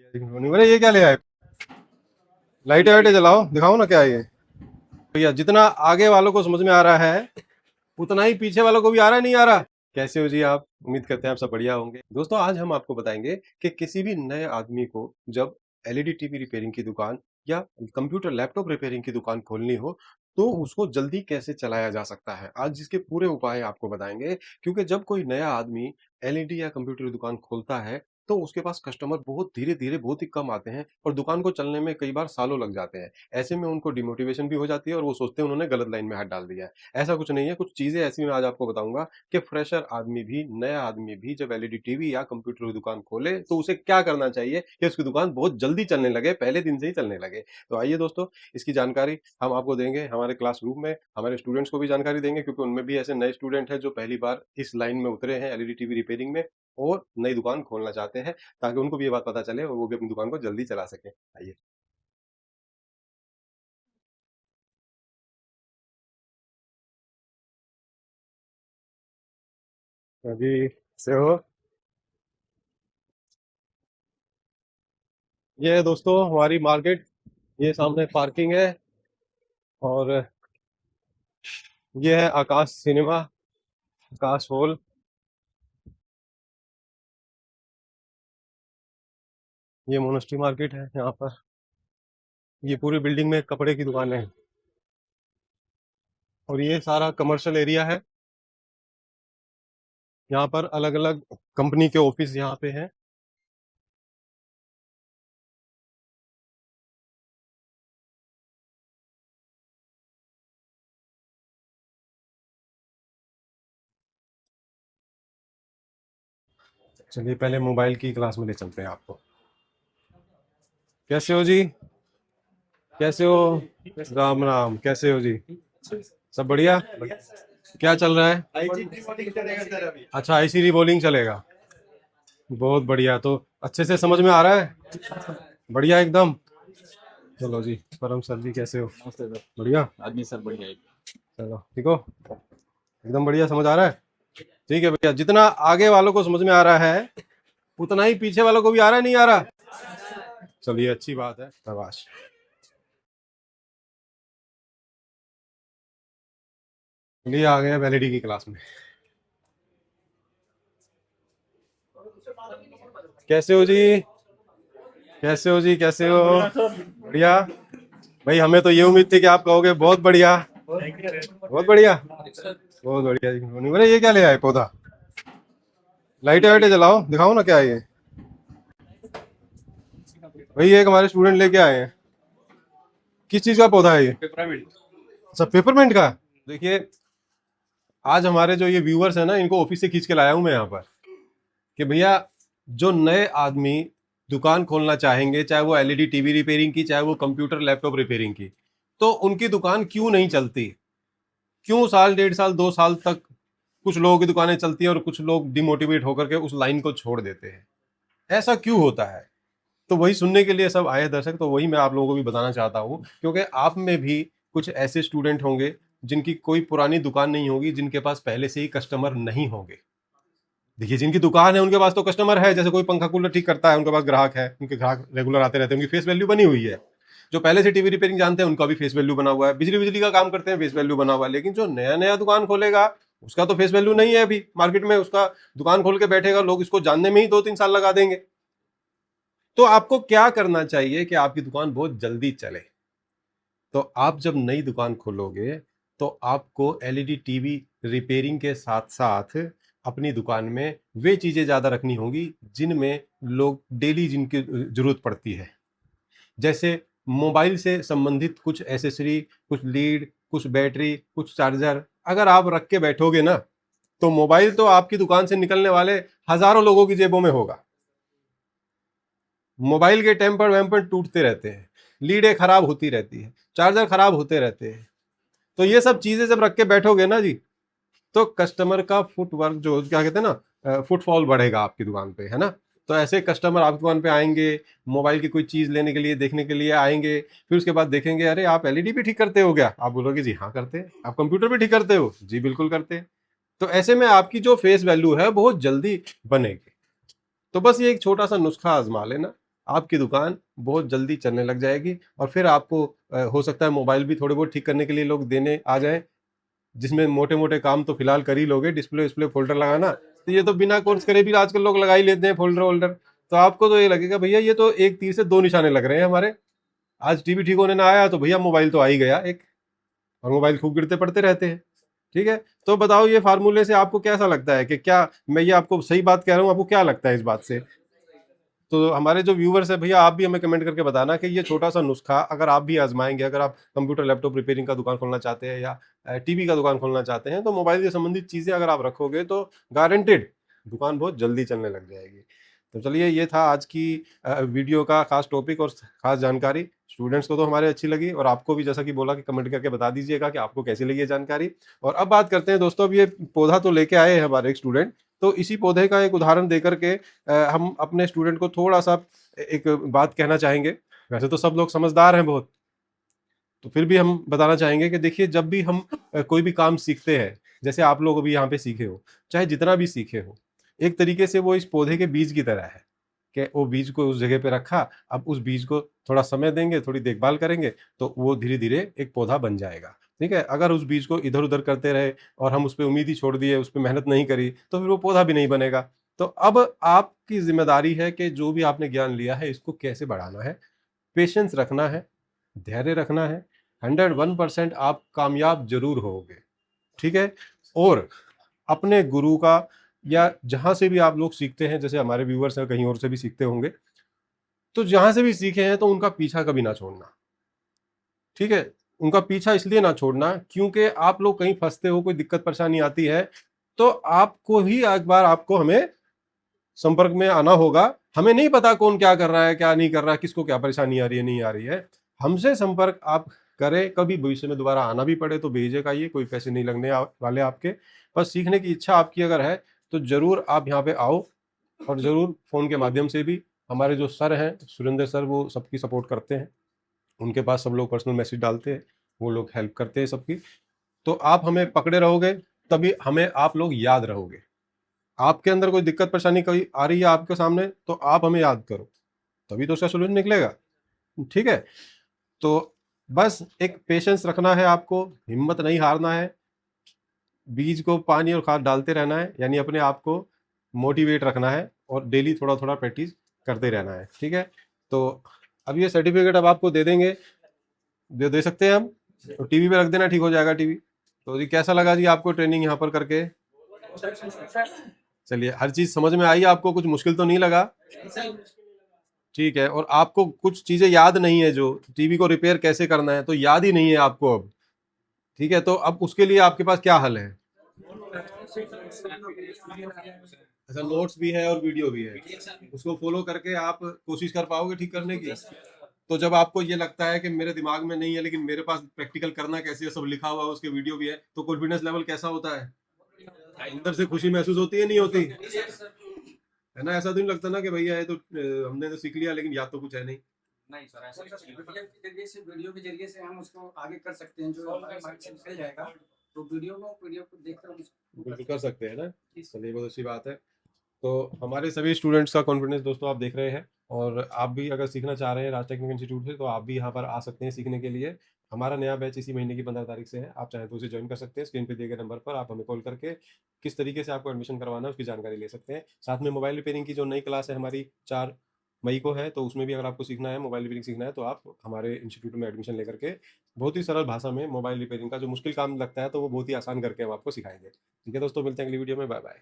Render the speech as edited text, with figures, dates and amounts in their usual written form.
अरे ये क्या ले आए? लाइटें वाइटें जलाओ, दिखाओ ना क्या है ये। भैया जितना आगे वालों को समझ में आ रहा है उतना ही पीछे वालों को भी आ रहा है, नहीं आ रहा? कैसे हो जी आप? उम्मीद करते हैं आप सब बढ़िया होंगे। दोस्तों आज हम आपको बताएंगे कि किसी भी नए आदमी को जब एलईडी टीवी रिपेयरिंग की दुकान या कंप्यूटर लैपटॉप रिपेयरिंग की दुकान खोलनी हो तो उसको जल्दी कैसे चलाया जा सकता है। आज जिसके पूरे उपाय आपको बताएंगे, क्योंकि जब कोई नया आदमी एलईडी या कंप्यूटर की दुकान खोलता है तो उसके पास कस्टमर बहुत धीरे धीरे बहुत ही कम आते हैं और दुकान को चलने में कई बार सालों लग जाते हैं। ऐसे में उनको डिमोटिवेशन भी हो जाती है और वो सोचते हैं उन्होंने गलत लाइन में हाथ डाल दिया है। ऐसा कुछ नहीं है, कुछ चीजें ऐसी मैं आज आपको बताऊंगा कि फ्रेशर आदमी भी, नया आदमी भी जब एलईडी टीवी या कंप्यूटर की दुकान खोले तो उसे क्या करना चाहिए कि उसकी दुकान बहुत जल्दी चलने लगे, पहले दिन से ही चलने लगे। तो आइए दोस्तों, इसकी जानकारी हम आपको देंगे, हमारे क्लासरूम में हमारे स्टूडेंट्स को भी जानकारी देंगे, क्योंकि उनमें भी ऐसे नए स्टूडेंट हैं जो पहली बार इस लाइन में उतरे हैं एलईडी टीवी रिपेयरिंग में और नई दुकान खोलना चाहते हैं, ताकि उनको भी ये बात पता चले और वो भी अपनी दुकान को जल्दी चला सके। आइए। अभी से हो। ये है दोस्तों हमारी मार्केट, ये सामने पार्किंग है और ये है आकाश सिनेमा, आकाश हॉल। ये मोनेस्ट्री मार्केट है यहाँ पर। ये पूरी बिल्डिंग में कपड़े की दुकानें हैं और ये सारा कमर्शियल एरिया है। यहाँ पर अलग अलग कंपनी के ऑफिस यहाँ पे हैं। चलिए पहले मोबाइल की क्लास में ले चलते हैं आपको। कैसे हो जी? कैसे हो? राम राम, कैसे हो जी? सब बढ़िया? क्या चल रहा है? अच्छा, आईसी रिबोलिंग चलेगा। बहुत बढ़िया, तो अच्छे से समझ में आ रहा है? बढ़िया एकदम। चलो जी, परम सर जी कैसे हो? नमस्ते सर। बढ़िया। आदमी सर बढ़िया है। चलो ठीक हो? एकदम बढ़िया, समझ आ रहा है? ठीक है भैया, जितना आगे वालों को समझ में आ रहा है उतना ही पीछे वालों को भी आ रहा है, नहीं आ रहा? चलिए अच्छी बात है, शाबाश। चलिए आ गए वैलिडी की क्लास में। कैसे हो जी? कैसे हो जी? कैसे हो? बढ़िया। भाई हमें तो ये उम्मीद थी कि आप कहोगे बहुत बढ़िया। बहुत बढ़िया, बहुत बढ़िया जी। अरे ये क्या ले आए पौधा? लाइटें वाइटें जलाओ, दिखाओ ना क्या है ये। भाई एक हमारे स्टूडेंट लेके आए हैं। किस चीज का पौधा है ये? पेपरामिंट। अच्छा, पेपरमेंट का। देखिए, आज हमारे जो ये व्यूअर्स है ना, इनको ऑफिस से खींच के लाया हूं मैं यहाँ पर कि भैया जो नए आदमी दुकान खोलना चाहेंगे, चाहे वो एलईडी टीवी रिपेयरिंग की, चाहे वो कंप्यूटर लैपटॉप रिपेयरिंग की, तो उनकी दुकान क्यों नहीं चलती? क्यों साल, डेढ़ साल, 2 साल तक कुछ लोगों की दुकानें चलती हैं और कुछ लोग डिमोटिवेट होकर के उस लाइन को छोड़ देते हैं? ऐसा क्यों होता है? तो वही सुनने के लिए सब आए दर्शक, तो वही मैं आप लोगों को भी बताना चाहता हूँ, क्योंकि आप में भी कुछ ऐसे स्टूडेंट होंगे जिनकी कोई पुरानी दुकान नहीं होगी, जिनके पास पहले से ही कस्टमर नहीं होंगे। देखिए, जिनकी दुकान है उनके पास तो कस्टमर है, जैसे कोई पंखा कूलर ठीक करता है, उनके पास ग्राहक है, उनके ग्राहक रेगुलर आते रहते हैं, उनकी फेस वैल्यू बनी हुई है। जो पहले से टीवी रिपेयरिंग जानते हैं उनका भी फेस वैल्यू बना हुआ है, बिजली बिजली का काम करते हैं, फेस वैल्यू बना हुआ है। लेकिन जो नया नया दुकान खोलेगा उसका तो फेस वैल्यू नहीं है अभी मार्केट में। उसका दुकान खोल के बैठेगा, लोग इसको जानने में ही 2-3 साल लगा देंगे। तो आपको क्या करना चाहिए कि आपकी दुकान बहुत जल्दी चले? तो आप जब नई दुकान खोलोगे तो आपको एलईडी टीवी रिपेयरिंग के साथ साथ अपनी दुकान में वे चीजें ज्यादा रखनी होंगी जिनमें लोग डेली जिनकी जरूरत पड़ती है। जैसे मोबाइल से संबंधित कुछ एसेसरी, कुछ लीड, कुछ बैटरी, कुछ चार्जर अगर आप रख के बैठोगे ना, तो मोबाइल तो आपकी दुकान से निकलने वाले हजारों लोगों की जेबों में होगा। मोबाइल के टेम्पर वेम्पर टूटते रहते हैं, लीडें खराब होती रहती है, चार्जर खराब होते रहते हैं। तो ये सब चीजें जब रख के बैठोगे ना जी, तो कस्टमर का फुटवर्क, जो क्या कहते हैं ना, फुटफॉल बढ़ेगा आपकी दुकान पे, है ना? तो ऐसे कस्टमर आपकी दुकान पे आएंगे, मोबाइल की कोई चीज लेने के लिए, देखने के लिए आएंगे। फिर उसके बाद देखेंगे, अरे आप एलईडी भी ठीक करते हो क्या? आप बोलोगे जी हाँ करते हैं। आप कंप्यूटर भी ठीक करते हो? जी बिल्कुल करते हैं। तो ऐसे में आपकी जो फेस वैल्यू है बहुत जल्दी बनेगी। तो बस ये एक छोटा सा नुस्खा आजमा लेना आपकी दुकान बहुत जल्दी चलने लग जाएगी। और फिर आपको हो सकता है मोबाइल भी थोड़े बहुत ठीक करने के लिए लोग देने आ जाएं, जिसमें मोटे मोटे काम तो फिलहाल कर ही लोगे, डिस्प्ले डिस्प्ले फोल्डर लगाना, तो ये तो बिना कोर्स करे भी आजकल लोग लगा ही लेते हैं फोल्डर वोल्डर। तो आपको तो ये लगेगा भैया ये तो एक तीर से दो निशाने लग रहे हैं हमारे। आज टीवी ठीक होने ना आया तो भैया मोबाइल तो आ ही गया एक, और मोबाइल खूब गिरते पड़ते रहते हैं। ठीक है, तो बताओ ये फार्मूले से आपको कैसा लगता है कि क्या मैं ये आपको सही बात कह रहा हूँ, आपको क्या लगता है इस बात से? तो हमारे जो व्यूवर्स है भैया, आप भी हमें कमेंट करके बताना कि ये छोटा सा नुस्खा अगर आप भी आजमाएंगे, अगर आप कंप्यूटर लैपटॉप रिपेयरिंग का दुकान खोलना चाहते हैं या टीवी का दुकान खोलना चाहते हैं, तो मोबाइल से संबंधित चीजें अगर आप रखोगे तो गारंटेड दुकान बहुत जल्दी चलने लग जाएगी। तो चलिए, ये था आज की वीडियो का खास टॉपिक और खास जानकारी। स्टूडेंट्स को तो हमारे अच्छी लगी, और आपको भी जैसा कि बोला कि कमेंट करके बता दीजिएगा कि आपको कैसी लगी ये जानकारी। और अब बात करते हैं दोस्तों, अब ये पौधा तो लेके आए हैं हमारे एक स्टूडेंट, तो इसी पौधे का एक उदाहरण देकर के हम अपने स्टूडेंट को थोड़ा सा एक बात कहना चाहेंगे। वैसे तो सब लोग समझदार हैं बहुत, तो फिर भी हम बताना चाहेंगे कि देखिए, जब भी हम कोई भी काम सीखते हैं, जैसे आप लोग अभी यहाँ पे सीखे हो, चाहे जितना भी सीखे हो, एक तरीके से वो इस पौधे के बीज की तरह है कि वो बीज को उस जगह पे रखा, अब उस बीज को थोड़ा समय देंगे, थोड़ी देखभाल करेंगे, तो वो धीरे धीरे एक पौधा बन जाएगा। ठीक है, अगर उस बीज को इधर उधर करते रहे और हम उस पर उम्मीद ही छोड़ दिए, उस पर मेहनत नहीं करी, तो फिर वो पौधा भी नहीं बनेगा। तो अब आपकी जिम्मेदारी है कि जो भी आपने ज्ञान लिया है इसको कैसे बढ़ाना है, पेशेंस रखना है, धैर्य रखना है। 101% आप कामयाब जरूर होगे। ठीक है, और अपने गुरु का या जहां से भी आप लोग सीखते हैं, जैसे हमारे व्यूअर्स हैं कहीं और से भी सीखते होंगे, तो जहां से भी सीखे हैं तो उनका पीछा कभी ना छोड़ना। ठीक है, उनका पीछा इसलिए ना छोड़ना क्योंकि आप लोग कहीं फंसते हो, कोई दिक्कत परेशानी आती है, तो आपको ही एक बार आपको हमें संपर्क में आना होगा। हमें नहीं पता कौन क्या कर रहा है, क्या नहीं कर रहा है, किसको क्या परेशानी आ रही है, नहीं आ रही है। हमसे संपर्क आप करें, कभी भविष्य में दोबारा आना भी पड़े तो बेझिझक आइए, कोई पैसे नहीं लगने वाले आपके। बस सीखने की इच्छा आपकी अगर है तो जरूर आप यहाँ पे आओ, और जरूर फोन के माध्यम से भी। हमारे जो सर हैं सुरेंद्र सर, वो सबकी सपोर्ट करते हैं, उनके पास सब लोग पर्सनल मैसेज डालते हैं, वो लोग हेल्प करते हैं सबकी। तो आप हमें पकड़े रहोगे तभी हमें आप लोग याद रहोगे। आपके अंदर कोई दिक्कत परेशानी कोई आ रही है आपके सामने, तो आप हमें याद करो, तभी तो उसका सोल्यूशन निकलेगा। ठीक है, तो बस एक पेशेंस रखना है आपको, हिम्मत नहीं हारना है, बीज को पानी और खाद डालते रहना है, यानी अपने आप को मोटिवेट रखना है, और डेली थोड़ा थोड़ा प्रैक्टिस करते रहना है। ठीक है, तो अब ये सर्टिफिकेट अब आपको दे देंगे, दे सकते हैं हम, तो टीवी पे रख देना, ठीक हो जाएगा टीवी। तो जी कैसा लगा जी आपको ट्रेनिंग यहाँ पर करके? चलिए, हर चीज समझ में आई आपको, कुछ मुश्किल तो नहीं लगा? ठीक है, और आपको कुछ चीजें याद नहीं है, जो टीवी को रिपेयर कैसे करना है तो याद ही नहीं है आपको अब। ठीक है, तो अब उसके लिए आपके पास क्या हल है? अच्छा, नोट्स भी है और वीडियो भी है, उसको फॉलो करके आप कोशिश कर पाओगे ठीक करने की। तो जब आपको ये लगता है कि मेरे दिमाग में नहीं है लेकिन मेरे पास प्रैक्टिकल करना कैसे है, सब लिखा हुआ है, उसके वीडियो भी है, तो कॉन्फिडेंस लेवल कैसा होता है? अंदर से खुशी महसूस होती है, नहीं होती है ना? ऐसा तो नहीं लगता ना कि भैया ये तो हमने तो सीख लिया लेकिन याद तो कुछ है नहीं। नहीं सर, ऐसा वीडियो के जरिए से हम उसको आगे कर सकते हैं, जो हमारे माइंड से निकल जाएगा, तो वीडियो को देखकर हम बिल्कुल कर सकते हैं ना। चलिए, बहुत अच्छी बात है। तो हमारे सभी स्टूडेंट्स का कॉन्फिडेंस दोस्तों आप देख रहे हैं, और आप भी अगर सीखना चाह रहे हैं राज टेक्निकल इंस्टीट्यूट से, तो आप भी यहाँ पर आ सकते हैं सीखने के लिए। हमारा नया बैच इसी महीने की 15 तारीख से है, आप चाहें तो उसे ज्वाइन कर सकते हैं। स्क्रीन पे दिए गए नंबर पर आप हमें कॉल करके किस तरीके से आपको एडमिशन करवाना है उसकी जानकारी ले सकते हैं। साथ में मोबाइल रिपेयरिंग की जो नई क्लास है हमारी 4 मई को है, तो उसमें भी अगर आपको सीखना है, मोबाइल रिपेयरिंग सीखना है, तो आप हमारे इंस्टीट्यूट में एडमिशन लेकर के बहुत ही सरल भाषा में मोबाइल रिपेयरिंग का जो मुश्किल काम लगता है, तो वो बहुत ही आसान करके हम आपको सिखाएंगे। ठीक है दोस्तों, मिलते हैं अगली वीडियो में, बाय बाय।